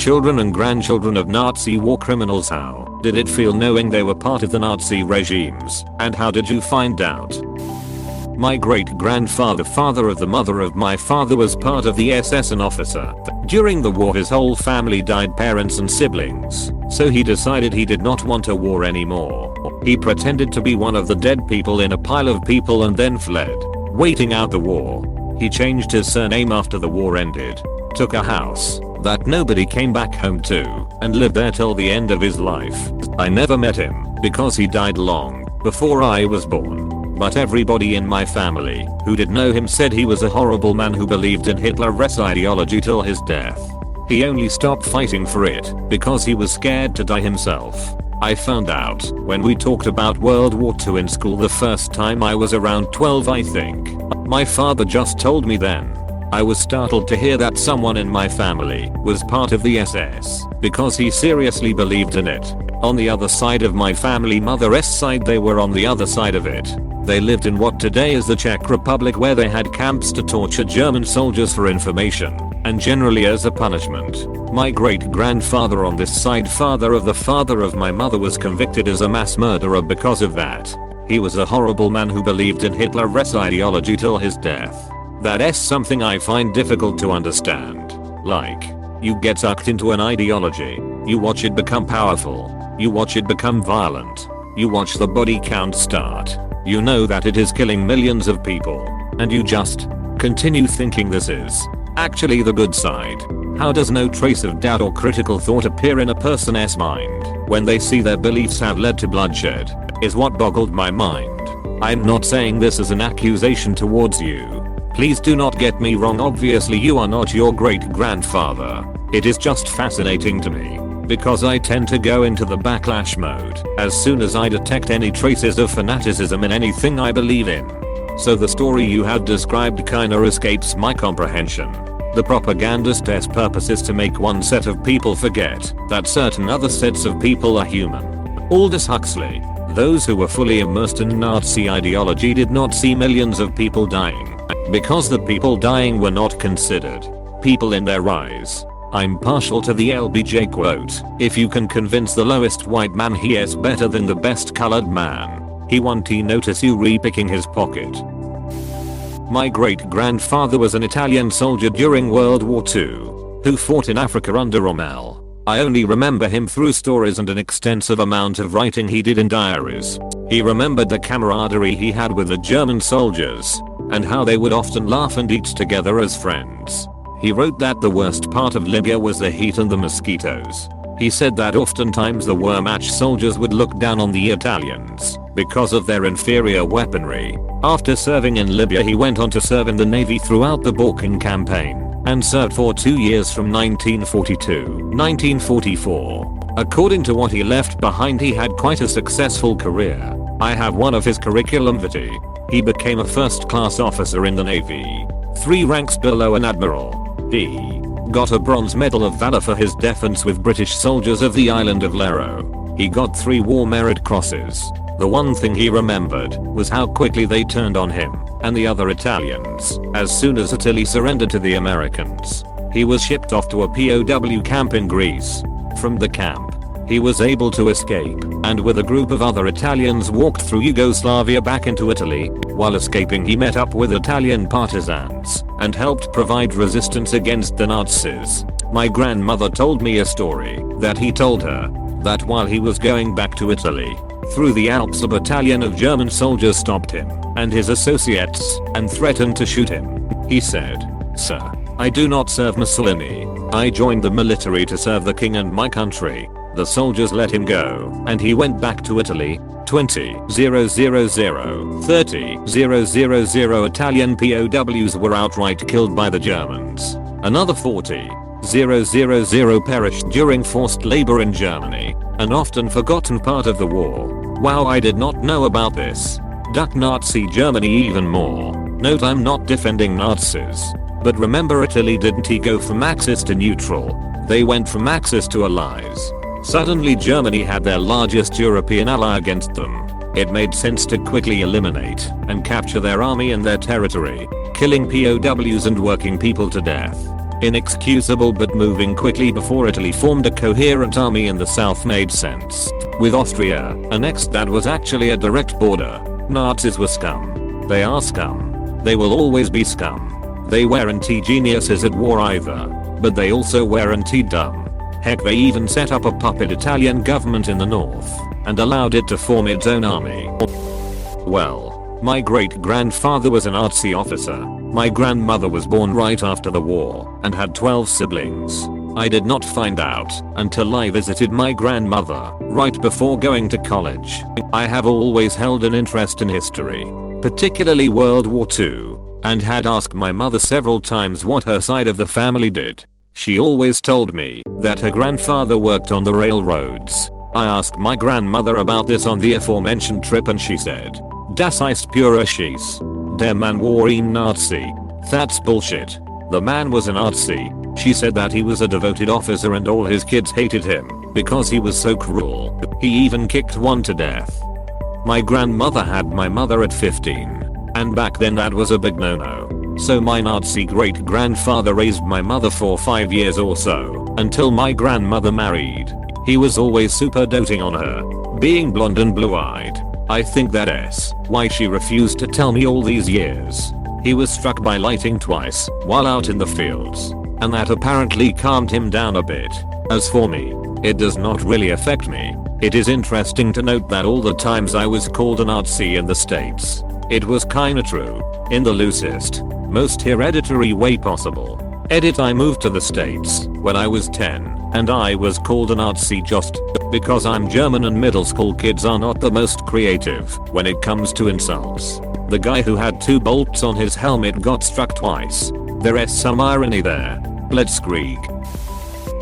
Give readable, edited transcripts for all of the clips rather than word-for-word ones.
children and grandchildren of Nazi war criminals. How did it feel knowing they were part of the Nazi regimes, and how did you find out? My great-grandfather, father of the mother of my father, was part of the SS, an officer. During the war his whole family died, parents and siblings, so he decided he did not want a war anymore. He pretended to be one of the dead people in a pile of people and then fled, waiting out the war. He changed his surname after the war ended, took a house that nobody came back home to, and lived there till the end of his life. I never met him because he died long before I was born. But everybody in my family who did know him said he was a horrible man who believed in Hitler's ideology till his death. He only stopped fighting for it because he was scared to die himself. I found out when we talked about World War II in school the first time. I was around 12, I think. My father just told me then. I was startled to hear that someone in my family was part of the SS because he seriously believed in it. On the other side of my family, mother's side, they were on the other side of it. They lived in what today is the Czech Republic, where they had camps to torture German soldiers for information, and generally as a punishment. My great-grandfather on this side, father of my mother, was convicted as a mass murderer because of that. He was a horrible man who believed in Hitler's ideology till his death. That's something I find difficult to understand. Like, you get sucked into an ideology, you watch it become powerful, you watch it become violent, you watch the body count start. You know that it is killing millions of people, and you just continue thinking this is actually the good side. How does no trace of doubt or critical thought appear in a person's mind when they see their beliefs have led to bloodshed, is what boggled my mind. I'm not saying this as an accusation towards you. Please do not get me wrong, obviously you are not your great-grandfather. It is just fascinating to me, because I tend to go into the backlash mode as soon as I detect any traces of fanaticism in anything I believe in. So the story you have described kinda escapes my comprehension. The propagandist's purpose is to make one set of people forget that certain other sets of people are human. Aldous Huxley. Those who were fully immersed in Nazi ideology did not see millions of people dying, because the people dying were not considered people in their eyes. I'm partial to the LBJ quote, if you can convince the lowest white man he is better than the best colored man, he won't notice you repicking his pocket. My great-grandfather was an Italian soldier during World War II, who fought in Africa under Rommel. I only remember him through stories and an extensive amount of writing he did in diaries. He remembered the camaraderie he had with the German soldiers, and how they would often laugh and eat together as friends. He wrote that the worst part of Libya was the heat and the mosquitoes. He said that oftentimes the war-match soldiers would look down on the Italians because of their inferior weaponry. After serving in Libya, he went on to serve in the Navy throughout the Balkan campaign and served for 2 years from 1942 to 1944. According to what he left behind, he had quite a successful career. I have one of his curriculum vitae. He became a first-class officer in the Navy, 3 ranks below an admiral. He got a Bronze Medal of Valor for his defense with British soldiers of the island of Lero. He got 3 War Merit Crosses. The one thing he remembered was how quickly they turned on him and the other Italians as soon as Italy surrendered to the Americans. He was shipped off to a POW camp in Greece. From the camp, he was able to escape and with a group of other Italians walked through Yugoslavia back into Italy. While escaping, he met up with Italian partisans and helped provide resistance against the Nazis. My grandmother told me a story that he told her that while he was going back to Italy, through the Alps a battalion of German soldiers stopped him and his associates and threatened to shoot him. He said, "Sir, I do not serve Mussolini. I joined the military to serve the king and my country." The soldiers let him go and he went back to Italy. 30,000 Italian POWs were outright killed by the Germans. Another 40,000 perished during forced labor in Germany, an often forgotten part of the war. Wow, I did not know about this. Duck Nazi Germany even more. Note, I'm not defending Nazis. But remember, Italy didn't go from Axis to neutral. They went from Axis to allies. Suddenly Germany had their largest European ally against them. It made sense to quickly eliminate and capture their army and their territory, killing POWs and working people to death. Inexcusable, but moving quickly before Italy formed a coherent army in the south made sense. With Austria, annexed that was actually a direct border. Nazis were scum. They are scum. They will always be scum. They weren't geniuses at war either. But they also weren't dumb. Heck, they even set up a puppet Italian government in the north and allowed it to form its own army. Well, my great grandfather was an Nazi officer. My grandmother was born right after the war and had 12 siblings. I did not find out until I visited my grandmother right before going to college. I have always held an interest in history, particularly World War II, and had asked my mother several times what her side of the family did. She always told me that her grandfather worked on the railroads. I asked my grandmother about this on the aforementioned trip and she said, "Das ist pure Scheiß. Der Mann war ein Nazi." That's bullshit. The man was a Nazi. She said that he was a devoted officer and all his kids hated him because he was so cruel. He even kicked one to death. My grandmother had my mother at 15. And back then that was a big no-no. So my Nazi great grandfather raised my mother for 5 years or so until my grandmother married. He was always super doting on her, being blonde and blue-eyed. I think that's why she refused to tell me all these years. He was struck by lightning twice while out in the fields, and that apparently calmed him down a bit. As for me, it does not really affect me. It is interesting to note that all the times I was called a Nazi in the States, it was kinda true, in the loosest, most hereditary way possible. Edit, I moved to the States when I was 10, and I was called a Nazi just because I'm German and middle school kids are not the most creative when it comes to insults. The guy who had 2 bolts on his helmet got struck twice. There is some irony there. Blitzkrieg.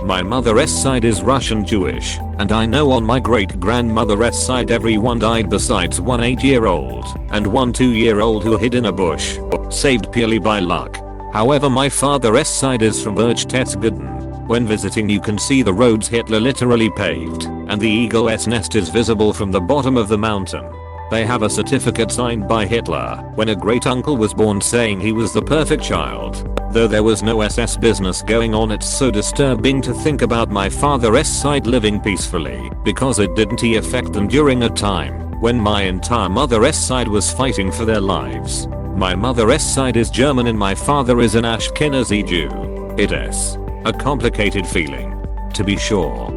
My mother's side is Russian Jewish, and I know on my great grandmother's side everyone died besides one 8-year-old and one 2-year-old who hid in a bush, saved purely by luck. However, my father's side is from Berchtesgaden. When visiting you can see the roads Hitler literally paved, and the eagle's nest is visible from the bottom of the mountain. They have a certificate signed by Hitler when a great uncle was born saying he was the perfect child. Though there was no SS business going on, it's so disturbing to think about my father's side living peacefully because it didn't affect them during a time when my entire mother's side was fighting for their lives. My mother's side is German and my father is an Ashkenazi Jew. It is a complicated feeling, to be sure.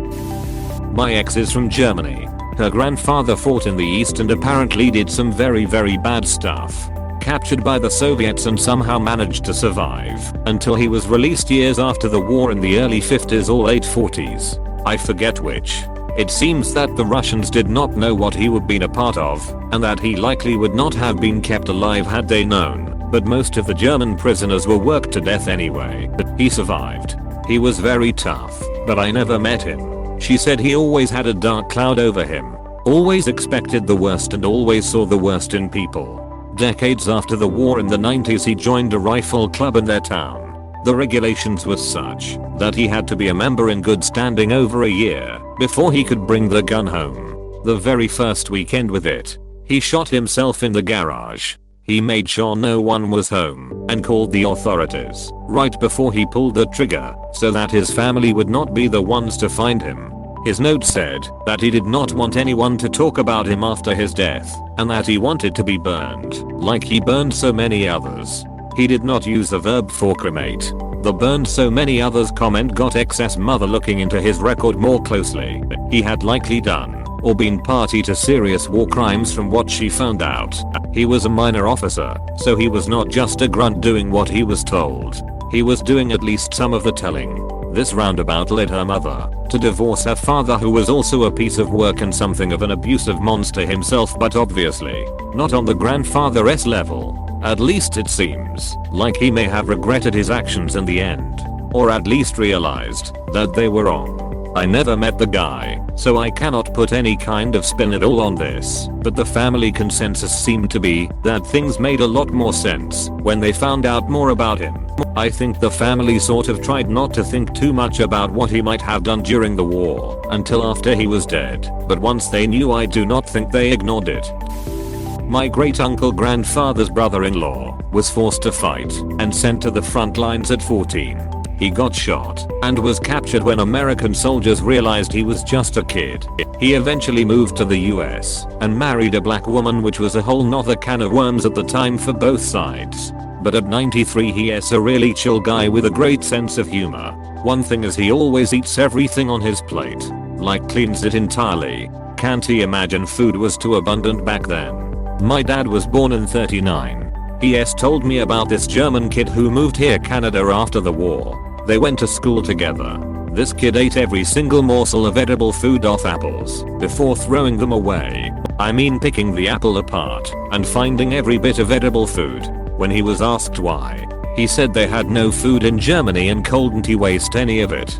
My ex is from Germany. Her grandfather fought in the East and apparently did some very bad stuff. Captured by the Soviets and somehow managed to survive until he was released years after the war in the early 50s or late 40s. I forget which. It seems that the Russians did not know what he would been a part of, and that he likely would not have been kept alive had they known, but most of the German prisoners were worked to death anyway. He survived. He was very tough, but I never met him. She said he always had a dark cloud over him, always expected the worst and always saw the worst in people. Decades after the war in the 90s he joined a rifle club in their town. The regulations were such that he had to be a member in good standing over a year before he could bring the gun home. The very first weekend with it, he shot himself in the garage. He made sure no one was home and called the authorities right before he pulled the trigger so that his family would not be the ones to find him. His note said that he did not want anyone to talk about him after his death and that he wanted to be burned like he burned so many others. He did not use the verb for cremate. The burned so many others comment got excess mother looking into his record more closely. He had likely done or been party to serious war crimes from what she found out. He was a minor officer, so he was not just a grunt doing what he was told. He was doing at least some of the telling. This roundabout led her mother to divorce her father, who was also a piece of work and something of an abusive monster himself, but obviously not on the grandfather's level. At least it seems like he may have regretted his actions in the end, or at least realized that they were wrong. I never met the guy, so I cannot put any kind of spin at all on this, but the family consensus seemed to be that things made a lot more sense when they found out more about him. I think the family sort of tried not to think too much about what he might have done during the war until after he was dead, but once they knew, I do not think they ignored it. My great uncle grandfather's brother-in-law was forced to fight and sent to the front lines at 14. He got shot and was captured when American soldiers realized he was just a kid. He eventually moved to the US and married a black woman, which was a whole nother can of worms at the time for both sides. But at 93 he is a really chill guy with a great sense of humor. One thing is he always eats everything on his plate. Like cleans it entirely. Can't he imagine food was too abundant back then? My dad was born in 39. He has told me about this German kid who moved here Canada after the war. They went to school together. This kid ate every single morsel of edible food off apples before throwing them away. I mean picking the apple apart and finding every bit of edible food. When he was asked why, he said they had no food in Germany and couldn't he waste any of it.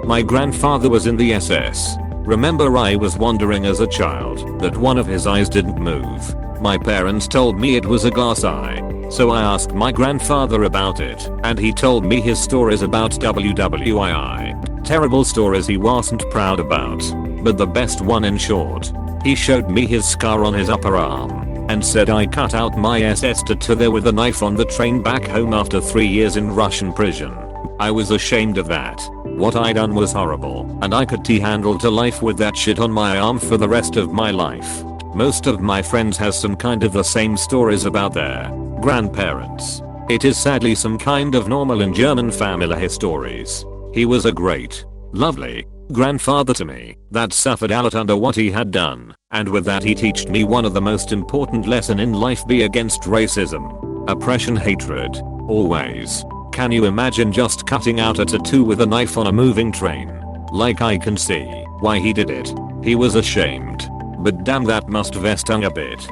My grandfather was in the SS. Remember, I was wondering as a child that one of his eyes didn't move. My parents told me it was a glass eye. So I asked my grandfather about it, and he told me his stories about WWII. Terrible stories he wasn't proud about, but the best one in short. He showed me his scar on his upper arm, and said I cut out my SS tattoo there with a knife on the train back home after 3 years in Russian prison. I was ashamed of that. What I done was horrible, and I could handle to life with that shit on my arm for the rest of my life. Most of my friends has some kind of the same stories about their grandparents. It is sadly some kind of normal in German family stories. He was a great, lovely grandfather to me that suffered a lot under what he had done, and with that he taught me one of the most important lesson in life: be against racism, oppression, hatred, always. Can you imagine just cutting out a tattoo with a knife on a moving train? Like, I can see why he did it. He was ashamed, but damn, that must have stung a bit.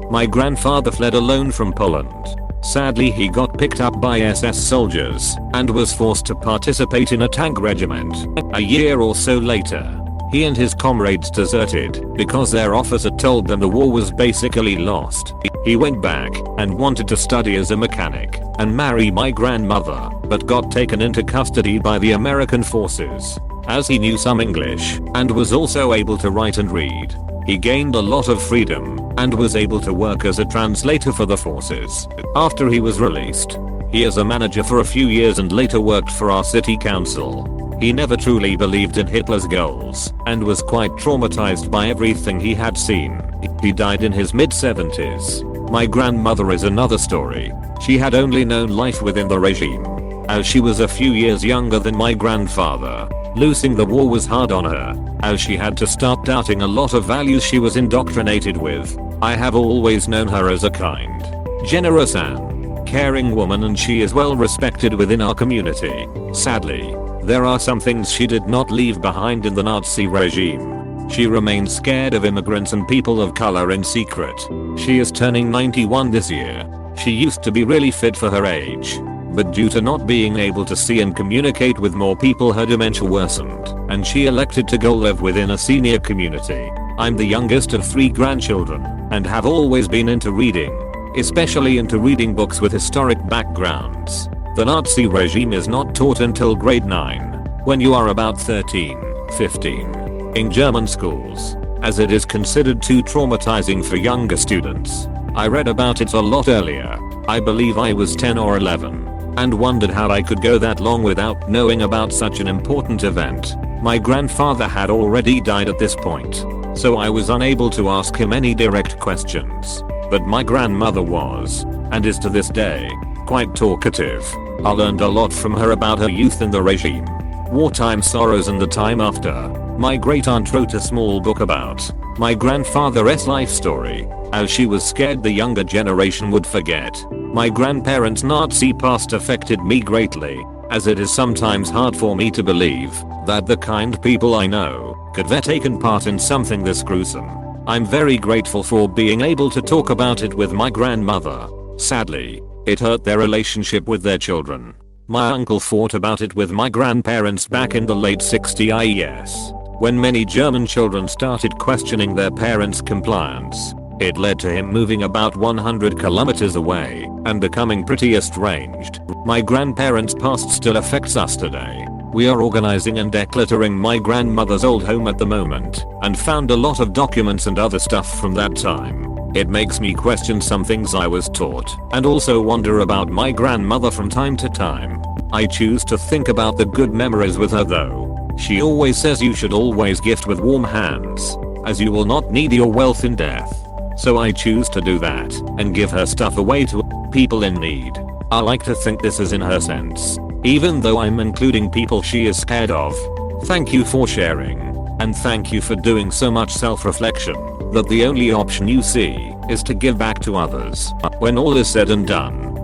My grandfather fled alone from Poland. Sadly, he got picked up by SS soldiers and was forced to participate in a tank regiment. A year or so later, he and his comrades deserted because their officer told them the war was basically lost. He went back and wanted to study as a mechanic and marry my grandmother, but got taken into custody by the American forces. As he knew some English and was also able to write and read, he gained a lot of freedom and was able to work as a translator for the forces. After he was released, he is a manager for a few years and later worked for our city council. He never truly believed in Hitler's goals and was quite traumatized by everything he had seen. He died in his mid-70s. My grandmother is another story. She had only known life within the regime, as she was a few years younger than my grandfather. Losing the war was hard on her, as she had to start doubting a lot of values she was indoctrinated with. I have always known her as a kind, generous and caring woman, and she is well respected within our community. Sadly, there are some things she did not leave behind in the Nazi regime. She remained scared of immigrants and people of color in secret. She is turning 91 this year. She used to be really fit for her age, but due to not being able to see and communicate with more people, her dementia worsened, and she elected to go live within a senior community. I'm the youngest of 3 grandchildren, and have always been into reading, especially into reading books with historic backgrounds. The Nazi regime is not taught until grade 9, when you are about 13, 15, in German schools, as it is considered too traumatizing for younger students. I read about it a lot earlier. I believe I was 10 or 11. And wondered how I could go that long without knowing about such an important event. My grandfather had already died at this point, so I was unable to ask him any direct questions. But my grandmother was, and is to this day, quite talkative. I learned a lot from her about her youth in the regime, wartime sorrows and the time after. My great aunt wrote a small book about my grandfather's life story, as she was scared the younger generation would forget. My grandparents' Nazi past affected me greatly, as it is sometimes hard for me to believe that the kind people I know could have taken part in something this gruesome. I'm very grateful for being able to talk about it with my grandmother. Sadly, it hurt their relationship with their children. My uncle fought about it with my grandparents back in the late 60s, when many German children started questioning their parents' compliance. It led to him moving about 100 kilometers away and becoming pretty estranged. My grandparents' past still affects us today. We are organizing and decluttering my grandmother's old home at the moment, and found a lot of documents and other stuff from that time. It makes me question some things I was taught, and also wonder about my grandmother from time to time. I choose to think about the good memories with her though. She always says you should always gift with warm hands, as you will not need your wealth in death. So I choose to do that and give her stuff away to people in need. I like to think this is in her sense, even though I'm including people she is scared of. Thank you for sharing, and thank you for doing so much self-reflection that the only option you see is to give back to others when all is said and done.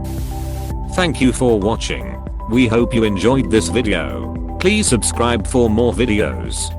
Thank you for watching. We hope you enjoyed this video. Please subscribe for more videos.